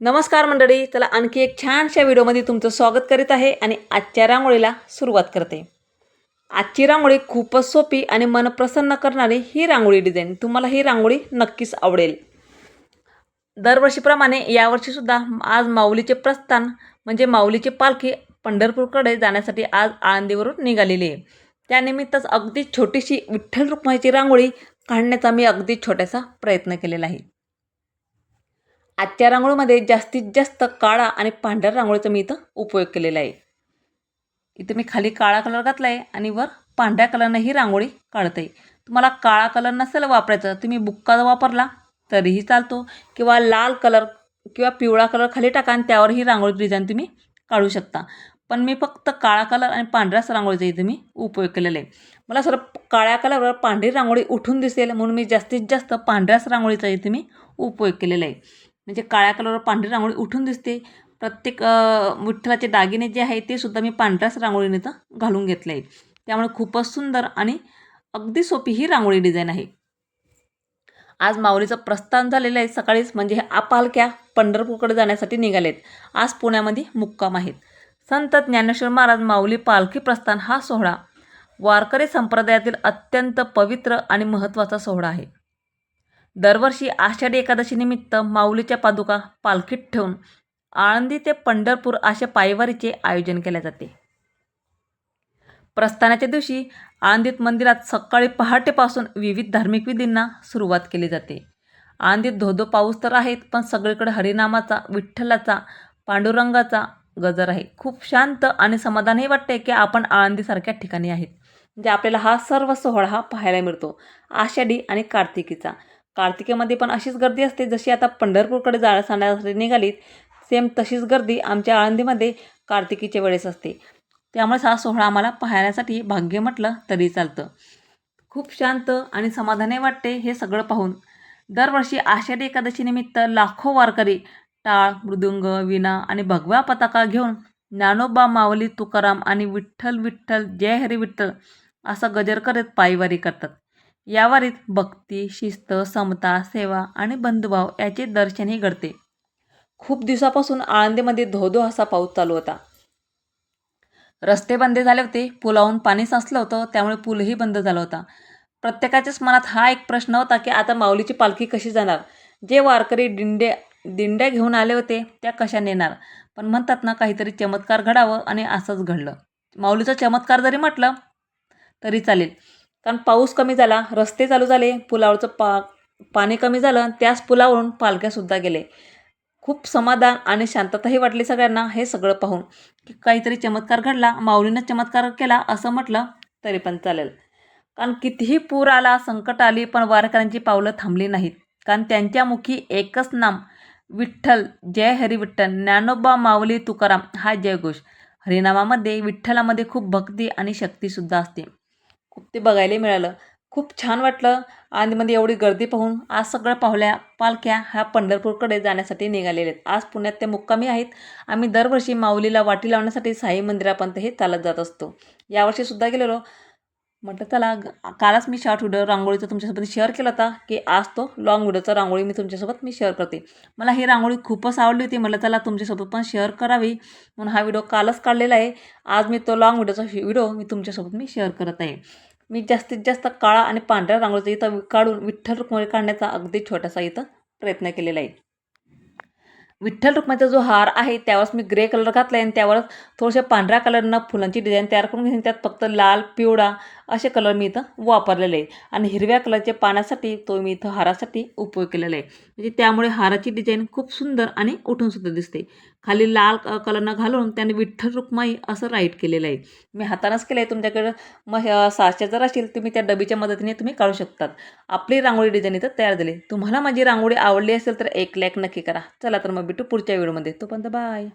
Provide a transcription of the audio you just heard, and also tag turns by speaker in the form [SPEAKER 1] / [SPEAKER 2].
[SPEAKER 1] नमस्कार मंडळी, चला आणखी एक छानशा व्हिडिओमध्ये तुमचं स्वागत करीत आहे आणि आजच्या रांगोळीला सुरुवात करते. आजची रांगोळी खूपच सोपी आणि मन प्रसन्न करणारी ही रांगोळी डिझाईन. तुम्हाला ही रांगोळी नक्कीच आवडेल. दरवर्षीप्रमाणे यावर्षीसुद्धा आज माऊलीचे प्रस्थान म्हणजे माऊलीची पालखी पंढरपूरकडे जाण्यासाठी आज आळंदीवरून निघालेली आहे. त्यानिमित्तच अगदी छोटीशी विठ्ठल रुक्माईची रांगोळी काढण्याचा मी अगदी छोटासा प्रयत्न केलेला आहे. आजच्या रांगोळीमध्ये जास्तीत जास्त काळा आणि पांढऱ्या रांगोळीचा मी इथं उपयोग केलेला आहे. इथं मी खाली काळा कलर घातला आहे आणि वर पांढऱ्या कलरनं ही रांगोळी काढते. तुम्हाला काळा कलर नसेल वापरायचं, तुम्ही बुक्का वापरला तरीही चालतो किंवा लाल कलर किंवा पिवळा कलर खाली टाका आणि त्यावर ही रांगोळी डिझाईन तुम्ही काढू शकता. पण मी फक्त काळा कलर आणि पांढऱ्याच रांगोळीचा इथे मी उपयोग केलेला आहे. मला सर काळ्या कलरवर पांढरी रांगोळी उठून दिसेल म्हणून मी जास्तीत जास्त पांढऱ्याच रांगोळीचा इथे मी उपयोग केलेला आहे. म्हणजे काळ्या कलरवर पांढरी रांगोळी उठून दिसते. प्रत्येक विठ्ठलाचे दागिने जे आहे ते सुद्धा मी पांढऱ्याच रांगोळीने तर घालून घेतले आहे. त्यामुळे खूपच सुंदर आणि अगदी सोपी ही रांगोळी डिझाईन आहे. आज माऊलीचं प्रस्थान झालेलं आहे सकाळीच, म्हणजे पालख्या पंढरपूरकडे जाण्यासाठी निघालेत. आज पुण्यामध्ये मुक्काम आहेत. संत ज्ञानेश्वर महाराज माऊली पालखी प्रस्थान हा सोहळा वारकरी संप्रदायातील अत्यंत पवित्र आणि महत्त्वाचा सोहळा आहे. दरवर्षी आषाढी एकादशी निमित्त माऊलीच्या पादुका पालखीत ठेवून आळंदी ते पंढरपूर अशा पायवारीचे आयोजन केले जाते. प्रस्थानाच्या दिवशी आळंदीत मंदिरात सकाळी पहाटेपासून विविध धार्मिक विधींना सुरुवात केली जाते. आळंदीत धोधो पाऊस तर आहेत, पण सगळीकडे हरिनामाचा, विठ्ठलाचा, पांडुरंगाचा गजर आहे. खूप शांत आणि समाधानही वाटते की आपण आळंदीसारख्या ठिकाणी आहेत. म्हणजे आपल्याला हा सर्व सोहळा हा पाहायला मिळतो. आषाढी आणि कार्तिकीचा. कार्तिकेमध्ये पण अशीच गर्दी असते जशी आता पंढरपूरकडे जाण्यासाठी निघालीत, सेम तशीच गर्दी आमच्या आळंदीमध्ये कार्तिकीच्या वेळेस असते. त्यामुळेच हा सोहळा आम्हाला पाहण्यासाठी भाग्य म्हटलं तरी चालतं. खूप शांत आणि समाधानी वाटते हे सगळं पाहून. दरवर्षी आषाढी एकादशीनिमित्त लाखो वारकरी टाळ, मृदुंग, वीणा आणि भगवा पताका घेऊन ज्ञानोबा, माऊली, तुकाराम आणि विठ्ठल विठ्ठल जय हरी विठ्ठल असा गजर करत पायवारी करतात. या वारीत भक्ती, शिस्त, समता, सेवा आणि बंधुभाव याचे दर्शनही घडते. खूप दिवसापासून आळंदीमध्ये धोधो असा पाऊस चालू होता. रस्ते बंद झाले होते, पुलावून पाणी साचलं होतं, त्यामुळे पूलही बंद झाला होता. प्रत्येकाच्याच मनात हा एक प्रश्न होता की आता माऊलीची पालखी कशी जाणार? जे वारकरी दिंड्या घेऊन आले होते त्या कशा नेणार? पण म्हणतात ना, काहीतरी चमत्कार घडावं आणि असंच घडलं. माऊलीचा चमत्कार जरी म्हटलं तरी चालेल, कारण पाऊस कमी झाला, रस्ते चालू झाले, पुलावरचं पाणी कमी झालं, त्याच पुलावरून पालख्यासुद्धा गेले. खूप समाधान आणि शांतताही वाटली सगळ्यांना हे सगळं पाहून की काहीतरी चमत्कार घडला, माऊलीनं चमत्कार केला असं म्हटलं तरी पण चालेल. कारण कितीही पूर आला, संकट आली, पण वारकऱ्यांची पावलं थांबली नाहीत. कारण त्यांच्या मुखी एकच नाम, विठ्ठल जय हरी विठ्ठल, ज्ञानोबा, माऊली, तुकाराम हा जयघोष. हरिनामामध्ये विठ्ठलामध्ये खूप भक्ती आणि शक्तीसुद्धा असते. खूप ते बघायला मिळालं. खूप छान वाटलं. आळंदीमध्ये एवढी गर्दी पाहून. आज सगळं पालख्या ह्या पंढरपूरकडे जाण्यासाठी निघालेले आहेत. आज पुण्यात ते मुक्कामी आहेत. आम्ही दरवर्षी माऊलीला वाटी लावण्यासाठी साई मंदिरापर्यंत हे चालत जात असतो. यावर्षीसुद्धा गेलेलो. म्हटलं चला, कालच मी शॉर्ट व्हिडिओ रांगोळीचा तुमच्यासोबत शेअर केला होता की आज तो लॉंग व्हिडिओचा रांगोळी मी तुमच्यासोबत शेअर करते. मला ही रांगोळी खूपच आवडली होती. म्हटलं चला तुमच्यासोबत पण शेअर करावी म्हणून हा व्हिडिओ कालच काढलेला आहे. आज मी तो लॉंग व्हिडिओ मी तुमच्यासोबत शेअर करत आहे. मी जास्तीत जास्त काळा आणि पांढऱ्या रांगोळीचा इथं काढून विठ्ठल रुक्माई काढण्याचा अगदी छोटासा इथं प्रयत्न केलेला आहे. विठ्ठल रुक्माईचा जो हार आहे त्यावर मी ग्रे कलर घातला आहे आणि त्यावर थोड्याशा पांढऱ्या कलरनं फुलांची डिझाईन तयार करून घेऊन त्यात फक्त लाल, पिवळा असे कलर मी इथं वापरलेले आहे आणि हिरव्या कलरच्या पानासाठी तो मी इथं हारासाठी उपयोग केलेला आहे. म्हणजे त्यामुळे हाराची डिझाईन खूप सुंदर आणि उठूनसुद्धा दिसते. खाली लाल कलरनं घालून त्याने विठ्ठल रुक्माई असं राईट केलेलं आहे. मी हातानंच केलं आहे. तुमच्याकडं साच्या जर असेल तुम्ही त्या डबीच्या मदतीने तुम्ही काढू शकतात. आपली रांगोळी डिझाईन इथं तयार झाली. तुम्हाला माझी रांगोळी आवडली असेल तर एक लाईक नक्की करा. चला तर मग भेटू पुढच्या व्हिडिओमध्ये. तोपर्यंत बाय.